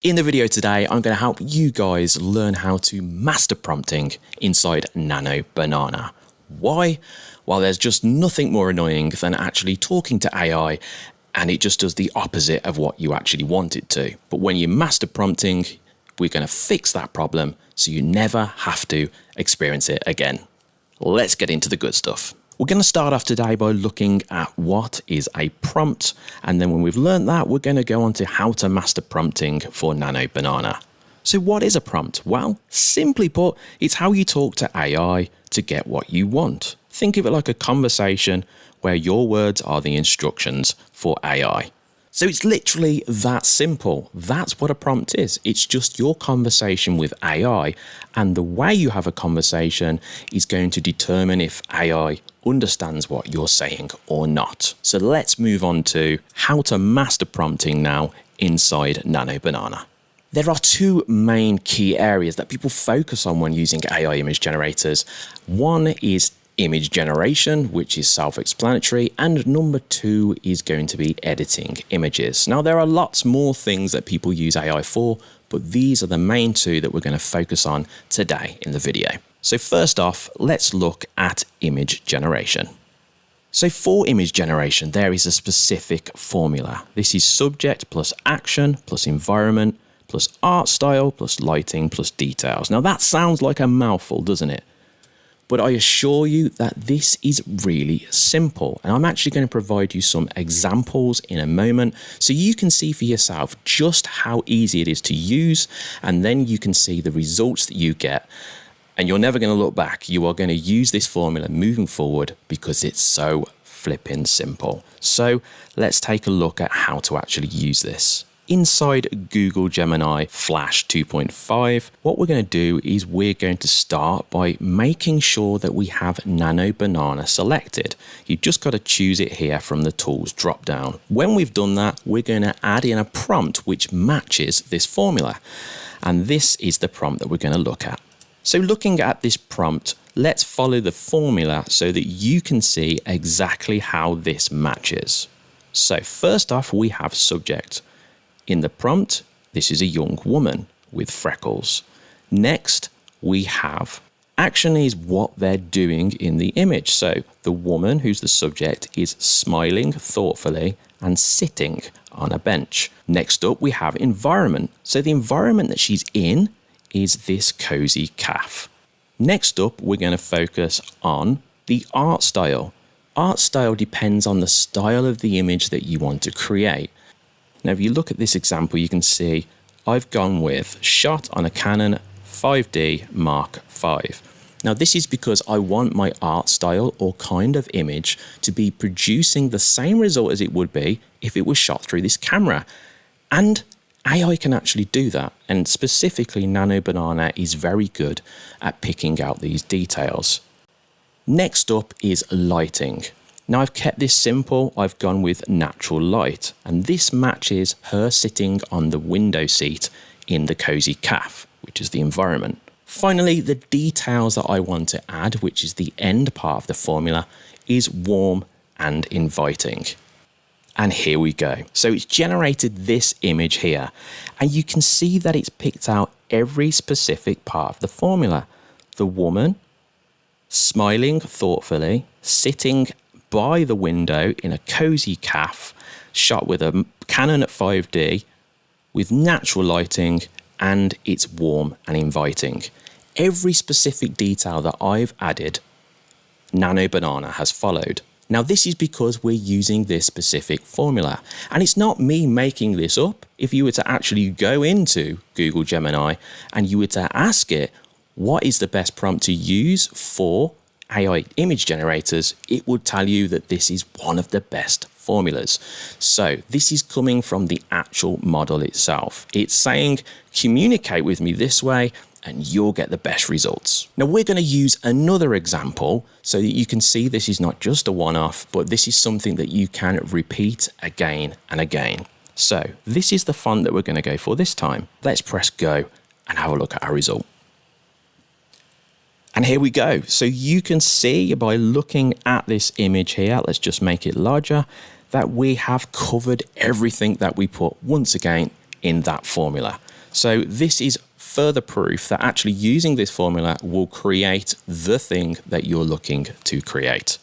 In the video today, I'm going to help you guys learn how to master prompting inside Nano Banana. Why? Well, there's just nothing more annoying than actually talking to AI and it just does the opposite of what you actually want it to. But when you master prompting, we're going to fix that problem so you never have to experience it again. Let's get into the good stuff. We're going to start off today by looking at what is a prompt, and then when we've learned that, we're going to go on to how to master prompting for Nano Banana. So what is a prompt? Well, simply put, it's how you talk to AI to get what you want. Think of it like a conversation where your words are the instructions for AI. So it's literally that simple. That's what a prompt is. It's just your conversation with AI, and the way you have a conversation is going to determine if AI understands what you're saying or not. So let's move on to how to master prompting now inside Nano Banana. There are two main key areas that people focus on when using AI image generators. One is image generation, which is self-explanatory, and number two is going to be editing images. Now, there are lots more things that people use AI for, but these are the main two that we're going to focus on today in the video. So first off, let's look at image generation. So for image generation, there is a specific formula. This is subject plus action plus environment plus art style plus lighting plus details. Now that sounds like a mouthful, doesn't it? But I assure you that this is really simple, and I'm actually going to provide you some examples in a moment so you can see for yourself just how easy it is to use, and then you can see the results that you get, and you're never going to look back. You are going to use this formula moving forward because it's so flipping simple. So let's take a look at how to actually use this. Inside Google Gemini Flash 2.5, what we're going to do is we're going to start by making sure that we have Nano Banana selected. You've just got to choose it here from the tools drop down. When we've done that, we're going to add in a prompt which matches this formula. And this is the prompt that we're going to look at. So looking at this prompt, let's follow the formula so that you can see exactly how this matches. So first off, we have subject. In the prompt, this is a young woman with freckles. Next, we have action is what they're doing in the image. So the woman, who's the subject, is smiling thoughtfully and sitting on a bench. Next up, we have environment. So the environment that she's in is this cozy cafe. Next up, we're going to focus on the art style. Art style depends on the style of the image that you want to create. Now, if you look at this example, you can see I've gone with shot on a Canon 5D Mark V. Now, this is because I want my art style or kind of image to be producing the same result as it would be if it was shot through this camera. And AI can actually do that. And specifically, Nano Banana is very good at picking out these details. Next up is lighting. Now I've kept this simple, I've gone with natural light, and this matches her sitting on the window seat in the cozy cafe, which is the environment. Finally, the details that I want to add, which is the end part of the formula, is warm and inviting. And here we go. So it's generated this image here, and you can see that it's picked out every specific part of the formula. The woman, smiling thoughtfully, sitting by the window in a cozy cafe, shot with a Canon at 5D, with natural lighting, and it's warm and inviting. Every specific detail that I've added, Nano Banana has followed. Now this is because we're using this specific formula, and it's not me making this up. If you were to actually go into Google Gemini and you were to ask it, what is the best prompt to use for AI image generators, it would tell you that this is one of the best formulas. So this is coming from the actual model itself. It's saying, communicate with me this way and you'll get the best results. Now we're going to use another example so that you can see this is not just a one-off, but this is something that you can repeat again and again. So this is the font that we're going to go for this time. Let's press go and have a look at our result. And here we go. So you can see by looking at this image here, let's just make it larger, that we have covered everything that we put once again in that formula. So this is further proof that actually using this formula will create the thing that you're looking to create.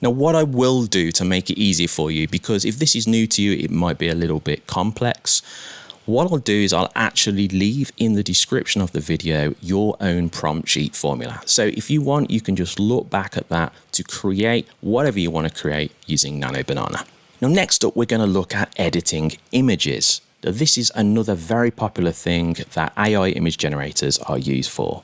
Now, what I will do to make it easier for you, because if this is new to you, it might be a little bit complex. What I'll do is I'll actually leave in the description of the video your own prompt sheet formula. So if you want, you can just look back at that to create whatever you want to create using Nano Banana. Now, next up, we're going to look at editing images. Now, this is another very popular thing that AI image generators are used for.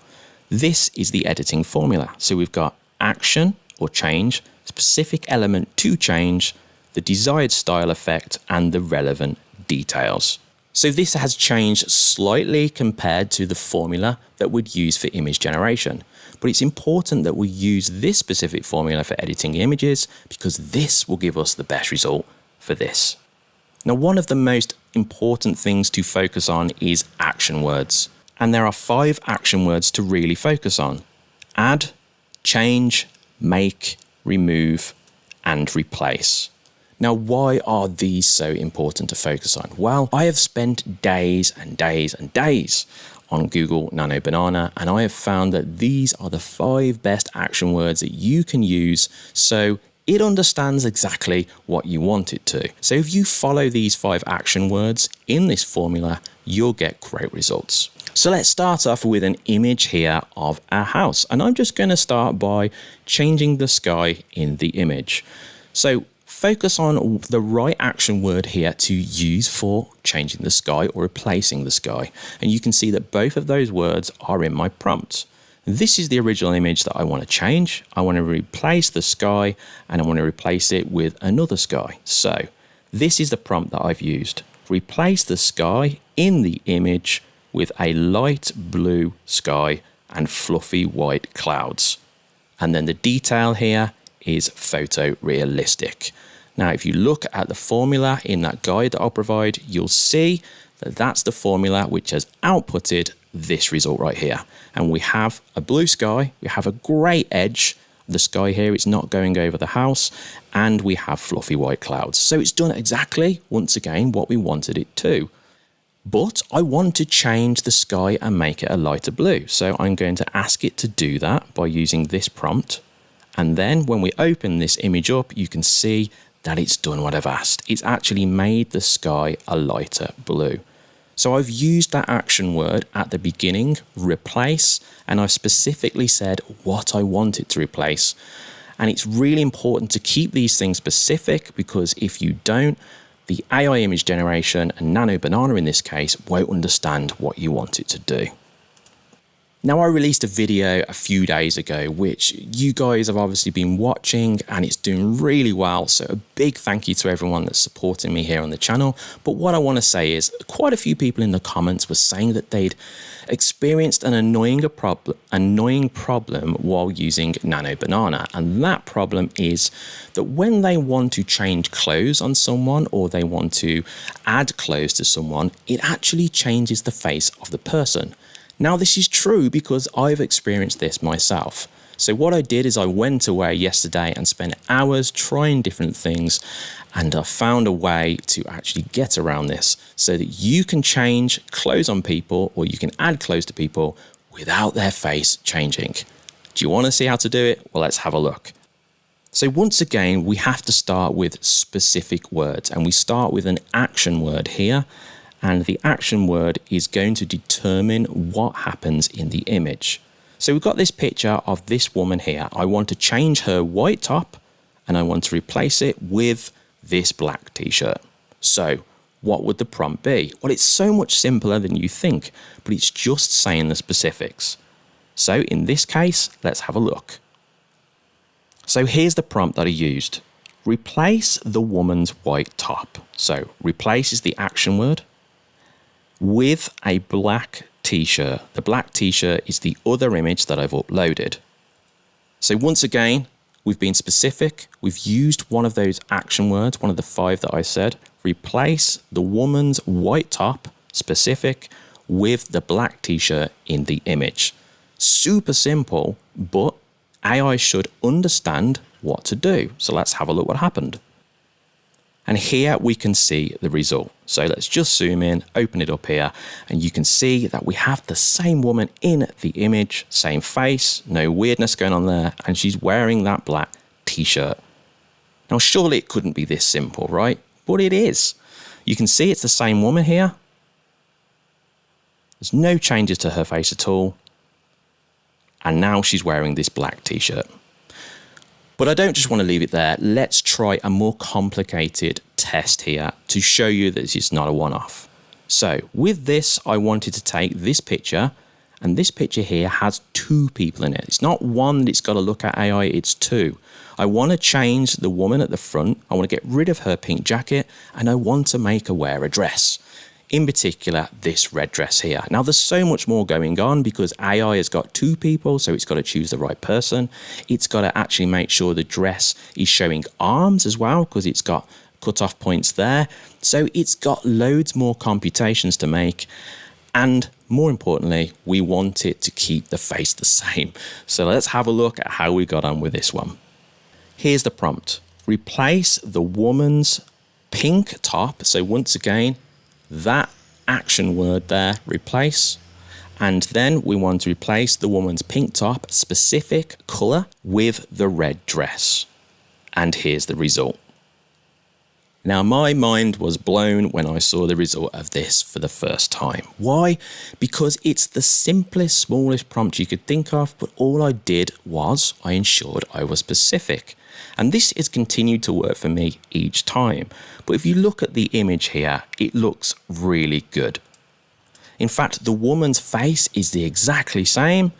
This is the editing formula. So we've got action or change, specific element to change, the desired style effect, and the relevant details. So this has changed slightly compared to the formula that we'd use for image generation. But it's important that we use this specific formula for editing images because this will give us the best result for this. Now, one of the most important things to focus on is action words. And there are 5 action words to really focus on: add, change, make, remove, and replace. Now, why are these so important to focus on? Well, I have spent days and days and days on Google Nano Banana, and I have found that these are the 5 best action words that you can use so it understands exactly what you want it to. So if you follow these 5 action words in this formula, you'll get great results. So let's start off with an image here of a house. And I'm just going to start by changing the sky in the image. So focus on the right action word here to use for changing the sky or replacing the sky. And you can see that both of those words are in my prompt. This is the original image that I want to change. I want to replace the sky and I want to replace it with another sky. So this is the prompt that I've used. Replace the sky in the image with a light blue sky and fluffy white clouds. And then the detail here is photorealistic. Now, if you look at the formula in that guide that I'll provide, you'll see that that's the formula which has outputted this result right here. And we have a blue sky, we have a grey edge, the sky here, it's not going over the house, and we have fluffy white clouds. So it's done exactly, once again, what we wanted it to. But I want to change the sky and make it a lighter blue. So I'm going to ask it to do that by using this prompt. And then when we open this image up, you can see that it's done what I've asked. It's actually made the sky a lighter blue. So I've used that action word at the beginning, replace, and I've specifically said what I want it to replace. And it's really important to keep these things specific because if you don't, the AI image generation and Nano Banana in this case won't understand what you want it to do. Now, I released a video a few days ago, which you guys have obviously been watching and it's doing really well. So a big thank you to everyone that's supporting me here on the channel. But what I want to say is quite a few people in the comments were saying that they'd experienced an annoying problem while using Nano Banana. And that problem is that when they want to change clothes on someone or they want to add clothes to someone, it actually changes the face of the person. Now, this is true because I've experienced this myself. So what I did is I went away yesterday and spent hours trying different things, and I found a way to actually get around this so that you can change clothes on people or you can add clothes to people without their face changing. Do you want to see how to do it? Well, let's have a look. So once again, we have to start with specific words, and we start with an action word here. And the action word is going to determine what happens in the image. So we've got this picture of this woman here. I want to change her white top and I want to replace it with this black t-shirt. So what would the prompt be? Well, it's so much simpler than you think, but it's just saying the specifics. So in this case, let's have a look. So here's the prompt that I used. Replace the woman's white top. So replace is the action word with a black t-shirt. The black t-shirt is the other image that I've uploaded. So once again, we've been specific. We've used one of those action words, one of the 5 that I said. Replace the woman's white top, specific, with the black t-shirt in the image. Super simple, but AI should understand what to do. So let's have a look what happened. And here we can see the result. So let's just zoom in, open it up here, and you can see that we have the same woman in the image, same face, no weirdness going on there, and she's wearing that black t-shirt. Now surely it couldn't be this simple, right? But it is. You can see it's the same woman here. There's no changes to her face at all. And now she's wearing this black t-shirt. But I don't just want to leave it there. Let's try a more complicated test here to show you that this is not a one-off. So with this, I wanted to take this picture, and this picture here has two people in it. It's not one that it's got to look at AI, it's two. I want to change the woman at the front. I want to get rid of her pink jacket, and I want to make her wear a dress. In particular, this red dress here. Now, there's so much more going on because AI has got two people, so it's got to choose the right person. It's got to actually make sure the dress is showing arms as well because it's got cut-off points there. So it's got loads more computations to make. And more importantly, we want it to keep the face the same. So let's have a look at how we got on with this one. Here's the prompt. Replace the woman's pink top. So once again, that action word there, replace, and then we want to replace the woman's pink top specific color with the red dress. And here's the result. Now my mind was blown when I saw the result of this for the first time. Why? Because it's the simplest, smallest prompt you could think of, but all I did was I ensured I was specific. And this has continued to work for me each time. But if you look at the image here, it looks really good. In fact, the woman's face is the exactly same.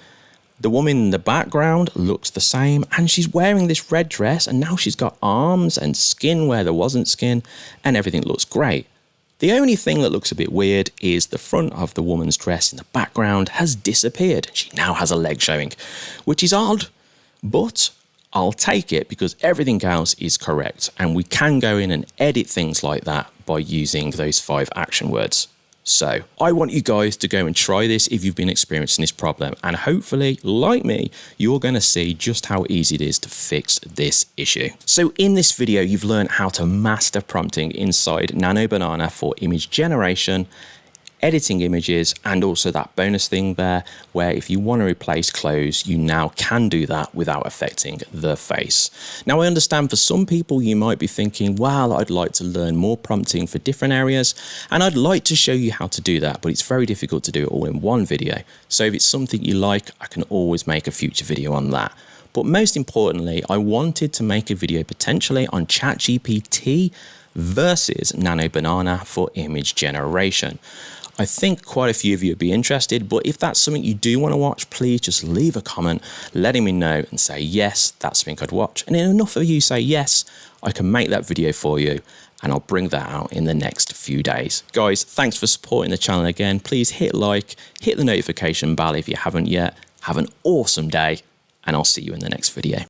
The woman in the background looks the same, and she's wearing this red dress, and now she's got arms and skin where there wasn't skin, and everything looks great. The only thing that looks a bit weird is the front of the woman's dress in the background has disappeared. She now has a leg showing, which is odd, but I'll take it because everything else is correct, and we can go in and edit things like that by using those 5 action words. So I want you guys to go and try this if you've been experiencing this problem, and hopefully, like me, you're going to see just how easy it is to fix this issue. So in this video, you've learned how to master prompting inside Nano Banana for image generation, editing images, and also that bonus thing there where if you want to replace clothes, you now can do that without affecting the face. Now, I understand for some people you might be thinking, well, I'd like to learn more prompting for different areas, and I'd like to show you how to do that, but it's very difficult to do it all in one video. So if it's something you like, I can always make a future video on that. But most importantly, I wanted to make a video potentially on ChatGPT versus Nano Banana for image generation. I think quite a few of you would be interested, but if that's something you do want to watch, please just leave a comment letting me know and say, yes, that's something I'd watch. And if enough of you say yes, I can make that video for you and I'll bring that out in the next few days. Guys, thanks for supporting the channel again. Please hit like, hit the notification bell if you haven't yet. Have an awesome day, and I'll see you in the next video.